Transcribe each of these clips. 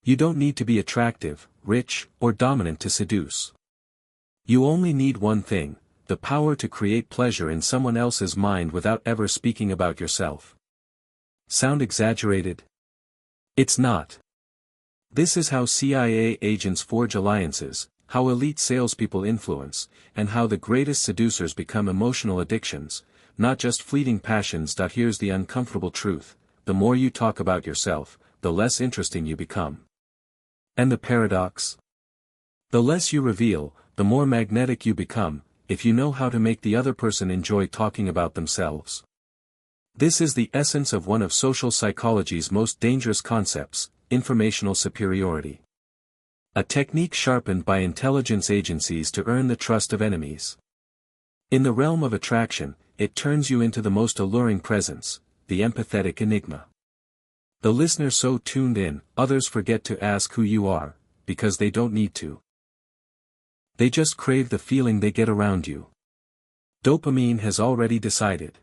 You don't need to be attractive, rich, or dominant to seduce. You only need one thing: the power to create pleasure in someone else's mind without ever speaking about yourself. Sound exaggerated? It's not. This is how CIA agents forge alliances, how elite salespeople influence, and how the greatest seducers become emotional addictions, not just fleeting passions. Here's the uncomfortable truth: the more you talk about yourself, the less interesting you become. And the paradox? The less you reveal, the more magnetic you become, if you know how to make the other person enjoy talking about themselves. This is the essence of one of social psychology's most dangerous concepts: informational superiority. A technique sharpened by intelligence agencies to earn the trust of enemies. In the realm of attraction, it turns you into the most alluring presence, the empathetic enigma. The listener so tuned in, others forget to ask who you are, because they don't need to. They just crave the feeling they get around you. Dopamine has already decided.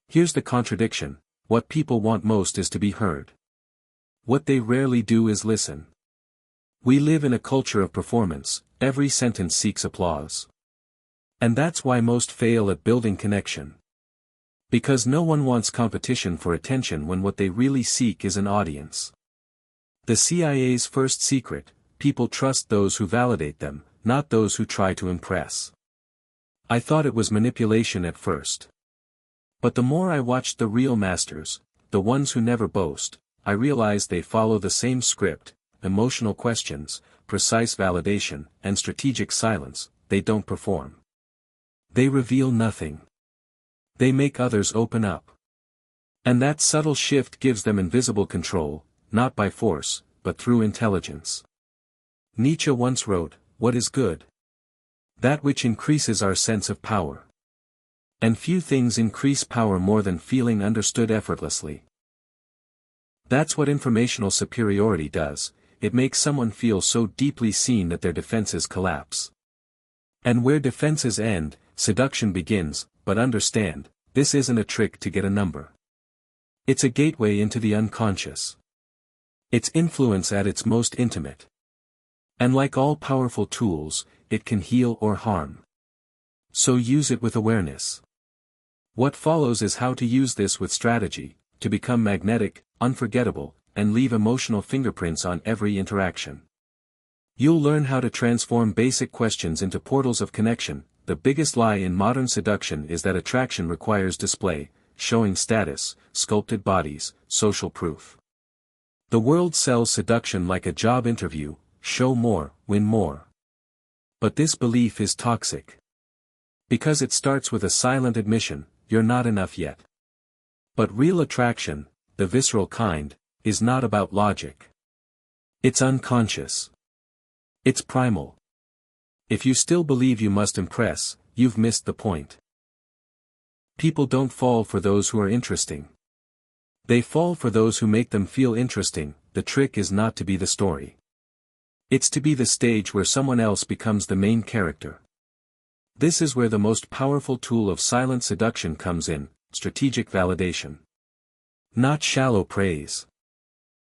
Here's the contradiction: what people want most is to be heard. What they rarely do is listen. We live in a culture of performance, every sentence seeks applause. And that's why most fail at building connection. Because no one wants competition for attention when what they really seek is an audience. The CIA's first secret: people trust those who validate them, not those who try to impress. I thought it was manipulation at first. But the more I watched the real masters, the ones who never boast, I realized they follow the same script: emotional questions, precise validation, and strategic silence. They don't perform. They reveal nothing. They make others open up. And that subtle shift gives them invisible control, not by force, but through intelligence. Nietzsche once wrote, "What is good? That which increases our sense of power." And few things increase power more than feeling understood effortlessly. That's what informational superiority does: it makes someone feel so deeply seen that their defenses collapse. And where defenses end, seduction begins. But understand, this isn't a trick to get a number. It's a gateway into the unconscious. It's influence at its most intimate. And like all powerful tools, it can heal or harm. So use it with awareness. What follows is how to use this with strategy, to become magnetic, unforgettable, and leave emotional fingerprints on every interaction. You'll learn how to transform basic questions into portals of connection. The biggest lie in modern seduction is that attraction requires display, showing status, sculpted bodies, social proof. The world sells seduction like a job interview: show more, win more. But this belief is toxic. Because it starts with a silent admission: you're not enough yet. But real attraction, the visceral kind, is not about logic. It's unconscious. It's primal. If you still believe you must impress, you've missed the point. People don't fall for those who are interesting. They fall for those who make them feel interesting. The trick is not to be the story. It's to be the stage where someone else becomes the main character. This is where the most powerful tool of silent seduction comes in: strategic validation. Not shallow praise,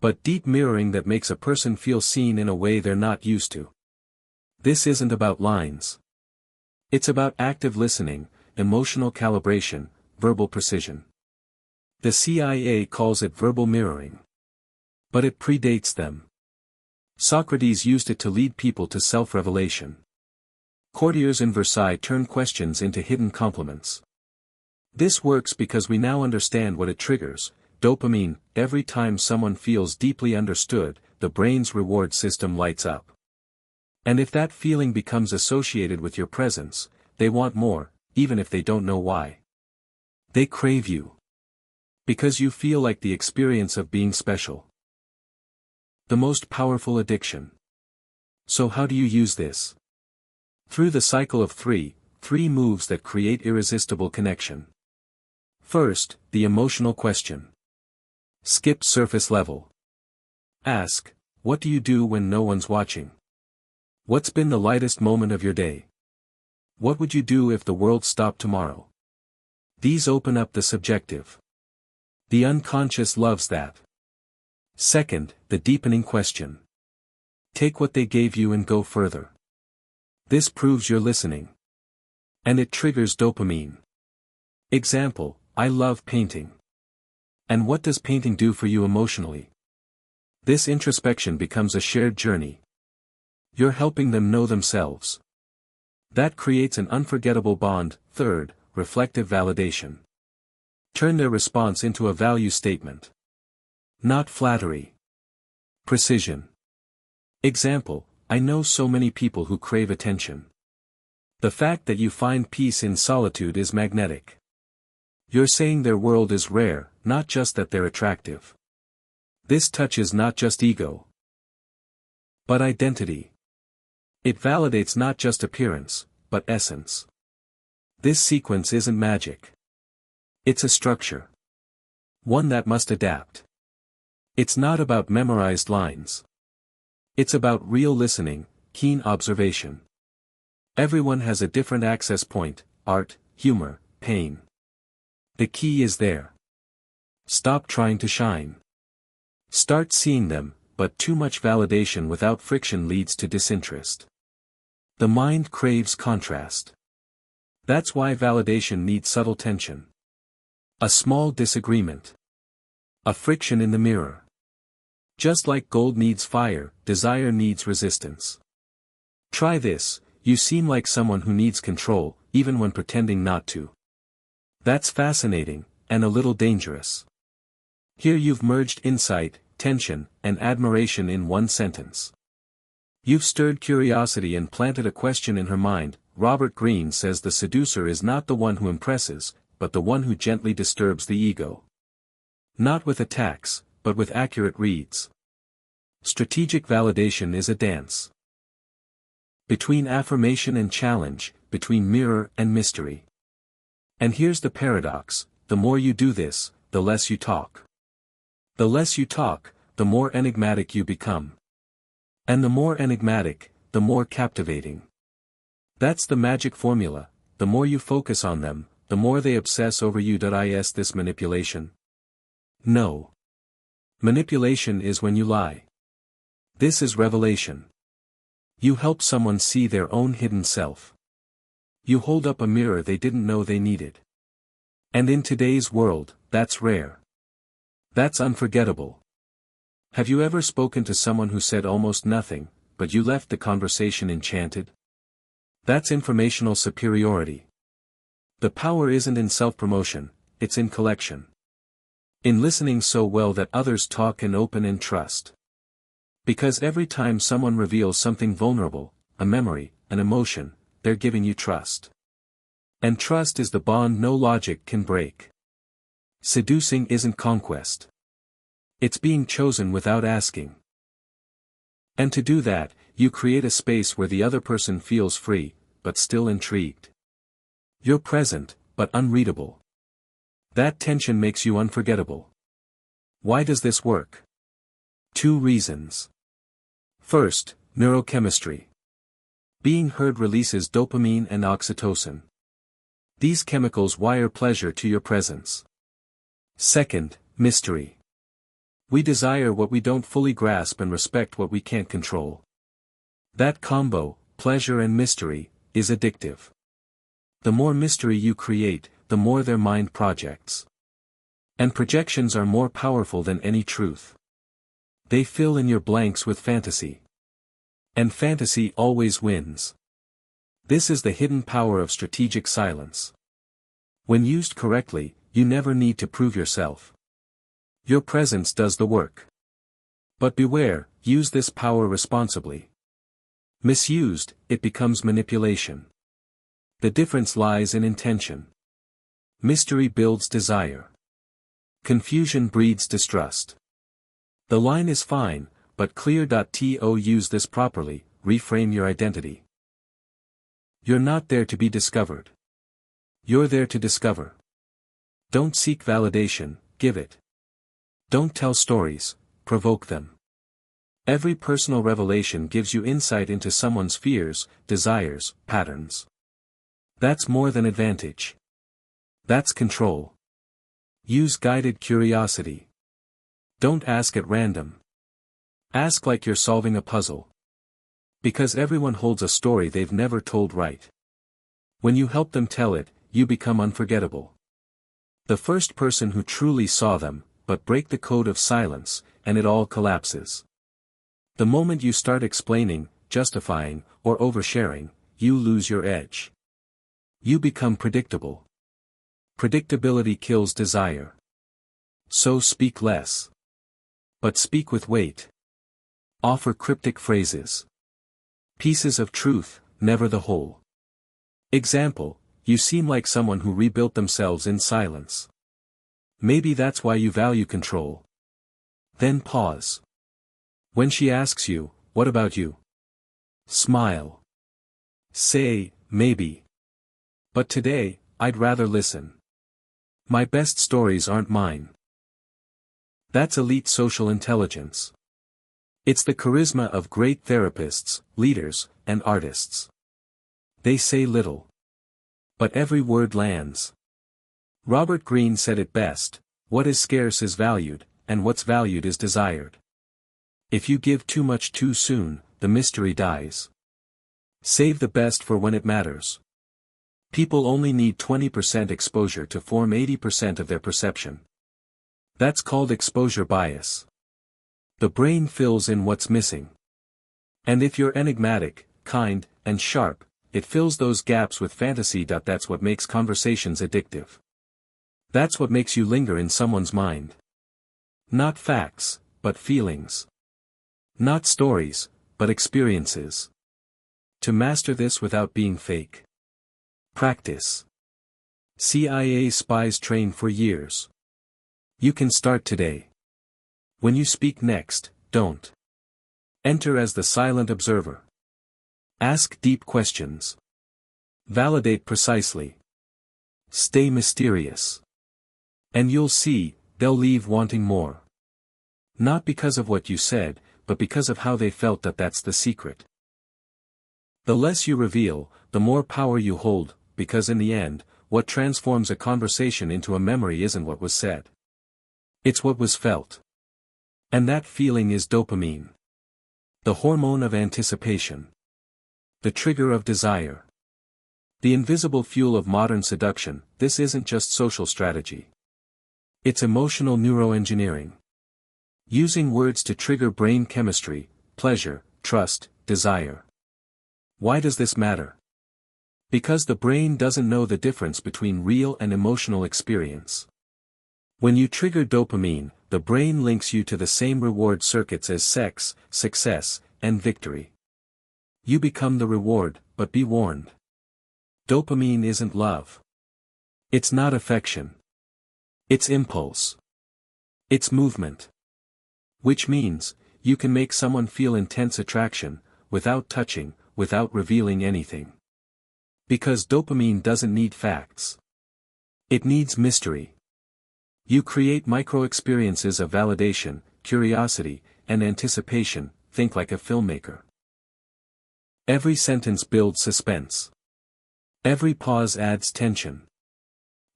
but deep mirroring that makes a person feel seen in a way they're not used to. This isn't about lines. It's about active listening, emotional calibration, verbal precision. The CIA calls it verbal mirroring. But it predates them. Socrates used it to lead people to self-revelation. Courtiers in Versailles turn questions into hidden compliments. This works because we now understand what it triggers: dopamine. Every time someone feels deeply understood, the brain's reward system lights up. And if that feeling becomes associated with your presence, they want more, even if they don't know why. They crave you. Because you feel like the experience of being special. The most powerful addiction. So how do you use this? Through the cycle of three moves that create irresistible connection. First, the emotional question. Skip surface level. Ask, what do you do when no one's watching? What's been the lightest moment of your day? What would you do if the world stopped tomorrow? These open up the subjective. The unconscious loves that. Second, the deepening question. Take what they gave you and go further. This proves you're listening. And it triggers dopamine. Example, I love painting. And what does painting do for you emotionally? This introspection becomes a shared journey. You're helping them know themselves. That creates an unforgettable bond. Third, reflective validation. Turn their response into a value statement. Not flattery. Precision. Example, I know so many people who crave attention. The fact that you find peace in solitude is magnetic. You're saying their world is rare, not just that they're attractive. This touches not just ego, but identity. It validates not just appearance, but essence. This sequence isn't magic. It's a structure. One that must adapt. It's not about memorized lines. It's about real listening, keen observation. Everyone has a different access point: art, humor, pain. The key is there. Stop trying to shine. Start seeing them, but too much validation without friction leads to disinterest. The mind craves contrast. That's why validation needs subtle tension. A small disagreement. A friction in the mirror. Just like gold needs fire, desire needs resistance. Try this: you seem like someone who needs control, even when pretending not to. That's fascinating, and a little dangerous. Here you've merged insight, tension, and admiration in one sentence. You've stirred curiosity and planted a question in her mind. Robert Greene says the seducer is not the one who impresses, but the one who gently disturbs the ego. Not with attacks, but with accurate reads. Strategic validation is a dance. Between affirmation and challenge, between mirror and mystery. And here's the paradox: the more you do this, the less you talk. The less you talk, the more enigmatic you become. And the more enigmatic, the more captivating. That's the magic formula: the more you focus on them, the more they obsess over you. Is this manipulation? No. Manipulation is when you lie. This is revelation. You help someone see their own hidden self. You hold up a mirror they didn't know they needed. And in today's world, that's rare. That's unforgettable. Have you ever spoken to someone who said almost nothing, but you left the conversation enchanted? That's informational superiority. The power isn't in self-promotion, it's in collection. In listening so well that others talk and open in trust. Because every time someone reveals something vulnerable, a memory, an emotion, they're giving you trust. And trust is the bond no logic can break. Seducing isn't conquest. It's being chosen without asking. And to do that, you create a space where the other person feels free, but still intrigued. You're present, but unreadable. That tension makes you unforgettable. Why does this work? 2 reasons. First, neurochemistry. Being heard releases dopamine and oxytocin. These chemicals wire pleasure to your presence. Second, mystery. We desire what we don't fully grasp and respect what we can't control. That combo, pleasure and mystery, is addictive. The more mystery you create, the more their mind projects. And projections are more powerful than any truth. They fill in your blanks with fantasy. And fantasy always wins. This is the hidden power of strategic silence. When used correctly, you never need to prove yourself. Your presence does the work. But beware, use this power responsibly. Misused, it becomes manipulation. The difference lies in intention. Mystery builds desire. Confusion breeds distrust. The line is fine, but clear. To use this properly, reframe your identity. You're not there to be discovered. You're there to discover. Don't seek validation, give it. Don't tell stories, provoke them. Every personal revelation gives you insight into someone's fears, desires, patterns. That's more than advantage. That's control. Use guided curiosity. Don't ask at random. Ask like you're solving a puzzle. Because everyone holds a story they've never told right. When you help them tell it, you become unforgettable. The first person who truly saw them, but break the code of silence, and it all collapses. The moment you start explaining, justifying, or oversharing, you lose your edge. You become predictable. Predictability kills desire. So speak less. But speak with weight. Offer cryptic phrases. Pieces of truth, never the whole. Example, you seem like someone who rebuilt themselves in silence. Maybe that's why you value control. Then pause. When she asks you, what about you? Smile. Say, maybe. But today, I'd rather listen. My best stories aren't mine. That's elite social intelligence. It's the charisma of great therapists, leaders, and artists. They say little. But every word lands. Robert Greene said it best, what is scarce is valued, and what's valued is desired. If you give too much too soon, the mystery dies. Save the best for when it matters. People only need 20% exposure to form 80% of their perception. That's called exposure bias. The brain fills in what's missing. And if you're enigmatic, kind, and sharp, it fills those gaps with fantasy. That's what makes conversations addictive. That's what makes you linger in someone's mind. Not facts, but feelings. Not stories, but experiences. To master this without being fake. Practice. CIA spies train for years. You can start today. When you speak next, don't. Enter as the silent observer. Ask deep questions. Validate precisely. Stay mysterious. And you'll see, they'll leave wanting more. Not because of what you said, but because of how they felt. That's the secret. The less you reveal, the more power you hold, because in the end, what transforms a conversation into a memory isn't what was said. It's what was felt. And that feeling is dopamine. The hormone of anticipation. The trigger of desire. The invisible fuel of modern seduction. This isn't just social strategy. It's emotional neuroengineering. Using words to trigger brain chemistry, pleasure, trust, desire. Why does this matter? Because the brain doesn't know the difference between real and emotional experience. When you trigger dopamine, the brain links you to the same reward circuits as sex, success, and victory. You become the reward, but be warned. Dopamine isn't love. It's not affection. It's impulse. It's movement. Which means, you can make someone feel intense attraction, without touching, without revealing anything. Because dopamine doesn't need facts. It needs mystery. You create micro-experiences of validation, curiosity, and anticipation. Think like a filmmaker. Every sentence builds suspense. Every pause adds tension.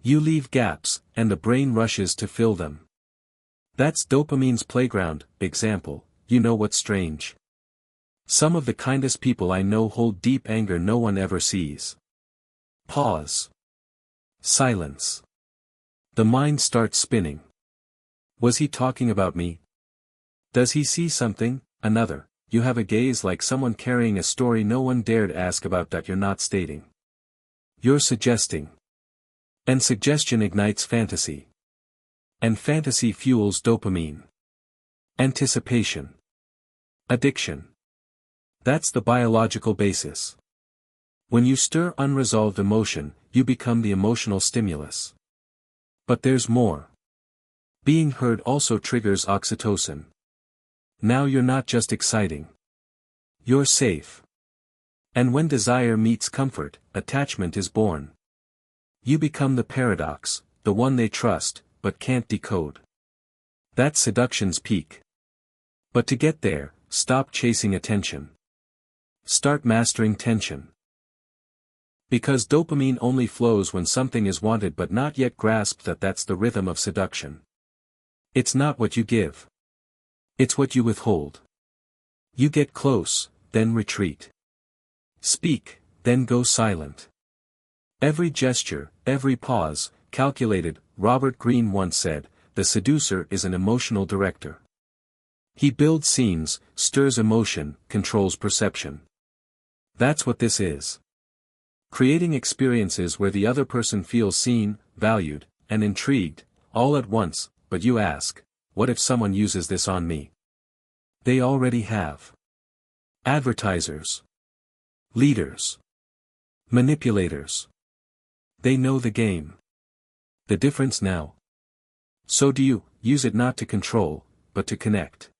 You leave gaps, and the brain rushes to fill them. That's dopamine's playground. Example, you know what's strange? Some of the kindest people I know hold deep anger no one ever sees. Pause. Silence. The mind starts spinning. Was he talking about me? Does he see something? Another. You have a gaze like someone carrying a story no one dared ask about that you're not stating. You're suggesting. And suggestion ignites fantasy. And fantasy fuels dopamine. Anticipation. Addiction. That's the biological basis. When you stir unresolved emotion, you become the emotional stimulus. But there's more. Being heard also triggers oxytocin. Now you're not just exciting. You're safe. And when desire meets comfort, attachment is born. You become the paradox, the one they trust, but can't decode. That's seduction's peak. But to get there, stop chasing attention. Start mastering tension. Because dopamine only flows when something is wanted but not yet grasped. That's the rhythm of seduction. It's not what you give. It's what you withhold. You get close, then retreat. Speak, then go silent. Every gesture, every pause, calculated. Robert Greene once said, "The seducer is an emotional director." He builds scenes, stirs emotion, controls perception. That's what this is. Creating experiences where the other person feels seen, valued, and intrigued, all at once. But you ask, what if someone uses this on me? They already have. Advertisers. Leaders. Manipulators. They know the game. The difference now. So do you. Use it not to control, but to connect.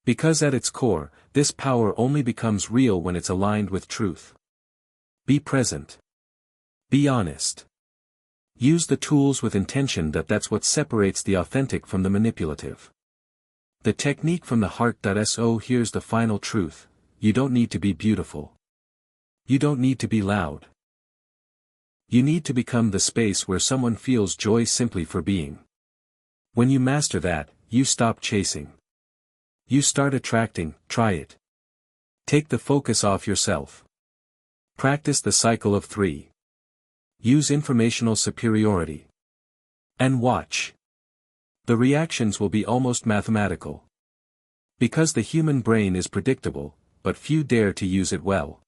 Because at its core, this power only becomes real when it's aligned with truth. Be present. Be honest. Use the tools with intention. That's what separates the authentic from the manipulative. The technique from the heart. So here's the final truth. You don't need to be beautiful. You don't need to be loud. You need to become the space where someone feels joy simply for being. When you master that, you stop chasing. You start attracting. Try it. Take the focus off yourself. Practice the cycle of 3. Use informational superiority. And watch. The reactions will be almost mathematical. Because the human brain is predictable, but few dare to use it well.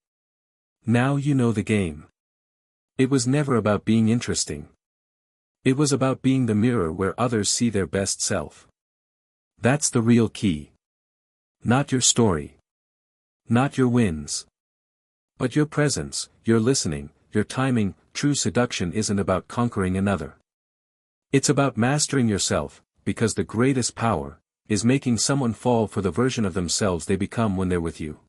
Now you know the game. It was never about being interesting. It was about being the mirror where others see their best self. That's the real key. Not your story. Not your wins. But your presence, your listening, your timing. True seduction isn't about conquering another. It's about mastering yourself, because the greatest power is making someone fall for the version of themselves they become when they're with you.